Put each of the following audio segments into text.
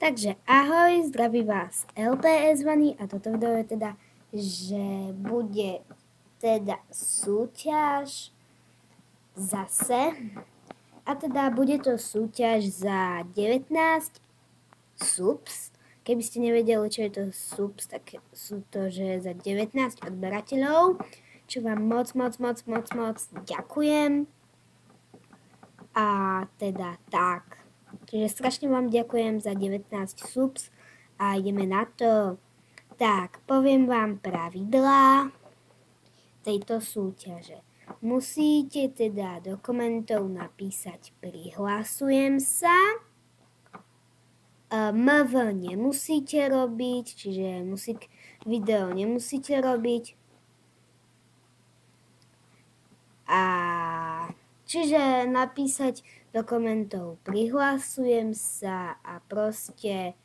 Takže ahoj, zdraví vás LPS Vany a toto video je teda, že bude teda súťaž zase a teda bude to súťaž za 19 subs. Keby ste nevedeli, čo je to subs, tak sú to, že za 19 odberateľov, čo vám moc ďakujem. A teda tak. Čiže strašne vám ďakujem za 19 subs a ideme na to. Tak, poviem vám pravidlá tejto súťaže. Musíte teda do komentov napísať prihlasujem sa. MV nemusíte robiť, čiže video nemusíte robiť. Čiže napísať do komentov prihlasujem sa a proste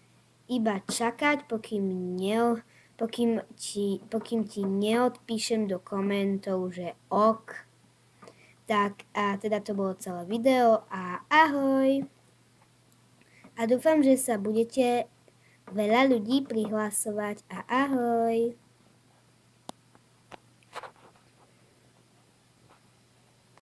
iba čakať, pokým ti neodpíšem do komentov, že ok. Tak a teda to bolo celé video a ahoj. A dúfam, že sa budete veľa ľudí prihlasovať a ahoj.